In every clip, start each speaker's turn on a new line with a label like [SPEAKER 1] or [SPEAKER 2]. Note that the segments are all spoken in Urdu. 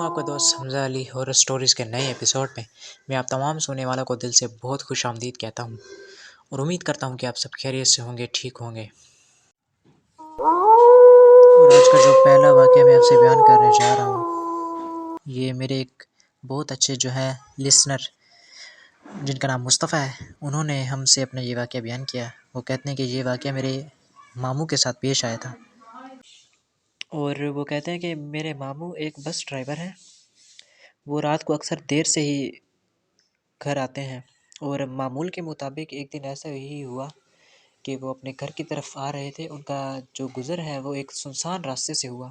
[SPEAKER 1] ہوں آپ کا دوست حمزہ علی ہارر سٹوریز کے نئے ایپیسوڈ میں آپ تمام سننے والوں کو دل سے بہت خوش آمدید کہتا ہوں اور امید کرتا ہوں کہ آپ سب خیریت سے ہوں گے، ٹھیک ہوں گے۔ اور آج کا جو پہلا واقعہ میں آپ سے بیان کرنے جا رہا ہوں، یہ میرے ایک بہت اچھے جو ہے لسنر جن کا نام مصطفیٰ ہے، انہوں نے ہم سے اپنا یہ واقعہ بیان کیا۔ وہ کہتے ہیں کہ یہ واقعہ میرے ماموں کے ساتھ پیش آیا تھا، اور وہ کہتے ہیں کہ میرے ماموں ایک بس ڈرائیور ہیں۔ وہ رات کو اکثر دیر سے ہی گھر آتے ہیں، اور معمول کے مطابق ایک دن ایسا ہی ہوا کہ وہ اپنے گھر کی طرف آ رہے تھے۔ ان کا جو گزر ہے وہ ایک سنسان راستے سے ہوا،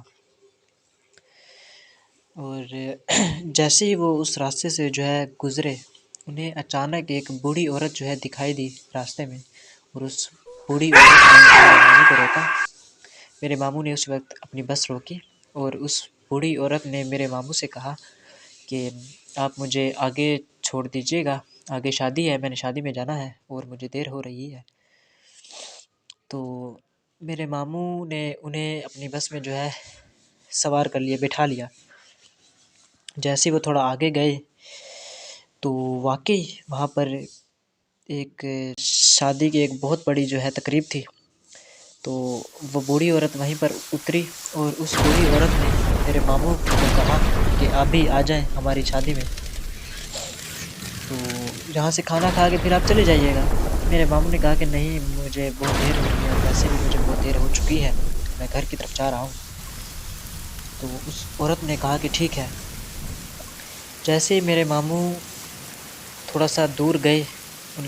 [SPEAKER 1] اور جیسے ہی وہ اس راستے سے جو ہے گزرے، انہیں اچانک ایک بوڑھی عورت جو ہے دکھائی دی راستے میں، اور اس بوڑھی عورت نے میرے ماموں کو روکا۔ میرے ماموں نے اس وقت اپنی بس روکی، اور اس بوڑھی عورت نے میرے ماموں سے کہا کہ آپ مجھے آگے چھوڑ دیجیے گا، آگے شادی ہے، میں نے شادی میں جانا ہے اور مجھے دیر ہو رہی ہے۔ تو میرے ماموں نے انہیں اپنی بس میں جو ہے سوار کر لیا، بٹھا لیا۔ جیسے وہ تھوڑا آگے گئے تو واقعی وہاں پر ایک شادی کی ایک بہت بڑی جو ہے تقریب تھی۔ تو وہ بوڑھی عورت وہیں پر اتری، اور اس بوڑھی عورت نے میرے ماموں کو کہا کہ آپ بھی آ جائیں ہماری شادی میں، تو یہاں سے کھانا کھا کے پھر آپ چلے جائیے گا۔ میرے ماموں نے کہا کہ نہیں، مجھے بہت دیر ہو رہی ہے، ویسے بھی مجھے بہت دیر ہو چکی ہے، میں گھر کی طرف جا رہا ہوں۔ تو اس عورت نے کہا کہ ٹھیک ہے۔ جیسے ہی میرے ماموں تھوڑا سا دور گئے، ان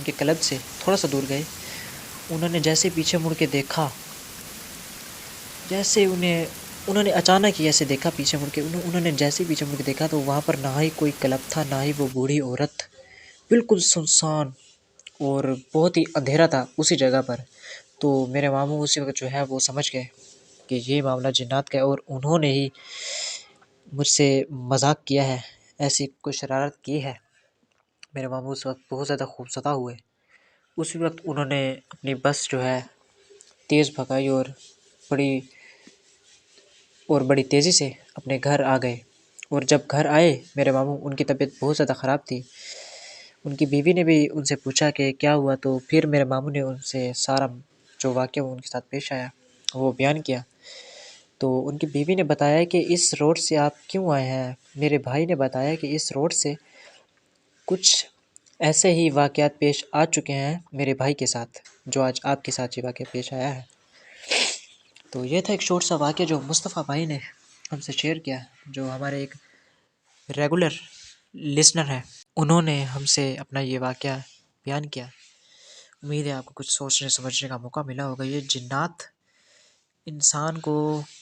[SPEAKER 1] کے کلب سے تھوڑا سا دور گئے، انہوں نے جیسے پیچھے مڑ کے دیکھا، جیسے انہوں نے اچانک ہی ایسے دیکھا پیچھے مڑ کے، انہوں نے جیسے پیچھے مڑ کے دیکھا تو وہاں پر نہ ہی کوئی کلب تھا، نہ ہی وہ بوڑھی عورت، بالکل سنسان اور بہت ہی اندھیرا تھا اسی جگہ پر۔ تو میرے ماموں اسی وقت جو ہے وہ سمجھ گئے کہ یہ معاملہ جنات کا ہے، اور انہوں نے ہی مجھ سے مذاق کیا ہے، ایسی کوئی شرارت کی ہے۔ میرے ماموں اس وقت بہت زیادہ خوفزدہ ہوئے۔ اسی وقت انہوں نے اپنی بس جو ہے تیز بھگائی، اور بڑی تیزی سے اپنے گھر آ گئے۔ اور جب گھر آئے میرے ماموں، ان کی طبیعت بہت زیادہ خراب تھی۔ ان کی بیوی نے بھی ان سے پوچھا کہ کیا ہوا، تو پھر میرے ماموں نے ان سے سارا جو واقعہ ان کے ساتھ پیش آیا وہ بیان کیا۔ تو ان کی بیوی نے بتایا کہ اس روڈ سے آپ کیوں آئے ہیں؟ میرے بھائی نے بتایا کہ اس روڈ سے کچھ ایسے ہی واقعات پیش آ چکے ہیں میرے بھائی کے ساتھ، جو آج آپ کے ساتھ یہ واقعہ پیش آیا ہے۔ تو یہ تھا ایک شارٹ سا واقعہ جو مصطفیٰ بھائی نے ہم سے شیئر کیا، جو ہمارے ایک ریگولر لسنر ہیں۔ انہوں نے ہم سے اپنا یہ واقعہ بیان کیا۔ امید ہے آپ کو کچھ سوچنے سمجھنے کا موقع ملا ہوگا۔ یہ جنات انسان کو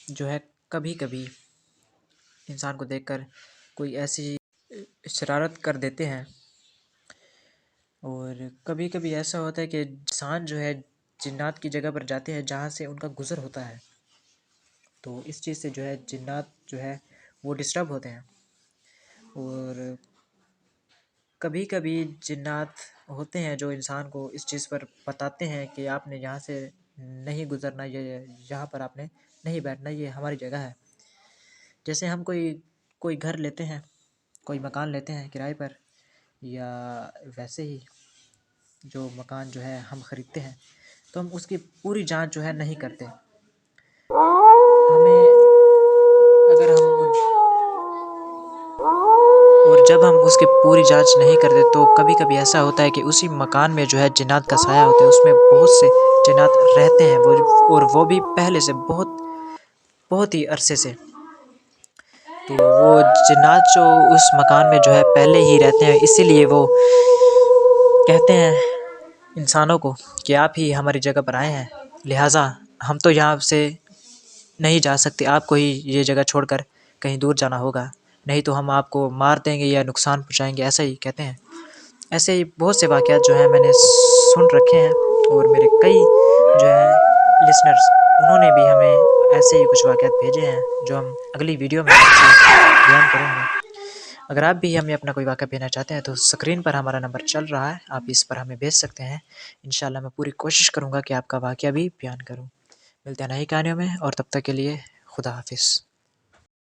[SPEAKER 1] جو ہے کبھی کبھی انسان کو دیکھ کر کوئی ایسی شرارت کر دیتے ہیں، اور کبھی کبھی ایسا ہوتا ہے کہ انسان جو ہے جنات کی جگہ پر جاتے ہیں جہاں سے ان کا گزر ہوتا ہے، تو اس چیز سے جو ہے جنات جو ہے وہ ڈسٹرب ہوتے ہیں۔ اور کبھی کبھی جنات ہوتے ہیں جو انسان کو اس چیز پر بتاتے ہیں کہ آپ نے یہاں سے نہیں گزرنا، یہ یہاں پر آپ نے نہیں بیٹھنا، یہ ہماری جگہ ہے۔ جیسے ہم کوئی گھر لیتے ہیں، کوئی مکان لیتے ہیں کرائے پر، یا ویسے ہی جو مکان جو ہے ہم خریدتے ہیں، تو ہم اس کی پوری جانچ جو ہے نہیں کرتے۔ اور جب ہم اس کی پوری جانچ نہیں کرتے تو کبھی کبھی ایسا ہوتا ہے کہ اسی مکان میں جو ہے جنات کا سایہ ہوتا ہے، اس میں بہت سے جنات رہتے ہیں، اور وہ بھی پہلے سے بہت ہی عرصے سے۔ تو وہ جنات جو اس مکان میں جو ہے پہلے ہی رہتے ہیں، اسی لیے وہ کہتے ہیں انسانوں کو کہ آپ ہی ہماری جگہ پر آئے ہیں، لہٰذا ہم تو یہاں سے نہیں جا سکتے، آپ کو ہی یہ جگہ چھوڑ کر کہیں دور جانا ہوگا، نہیں تو ہم آپ کو مار دیں گے یا نقصان پہنچائیں گے، ایسا ہی کہتے ہیں۔ ایسے ہی بہت سے واقعات جو ہیں میں نے سن رکھے ہیں، اور میرے کئی جو ہیں لسنرز، انہوں نے بھی ہمیں ایسے ہی کچھ واقعات بھیجے ہیں جو ہم اگلی ویڈیو میں آپ سے بیان کریں گے۔ اگر آپ بھی ہمیں اپنا کوئی واقعہ بھیجنا چاہتے ہیں تو اسکرین پر ہمارا نمبر چل رہا ہے، آپ اس پر ہمیں بھیج سکتے ہیں۔ انشاءاللہ میں پوری کوشش کروں گا کہ آپ کا واقعہ بھی بیان کروں۔ ملتے ہیں نئی کہانیوں میں، اور تب تک کے لیے خدا حافظ۔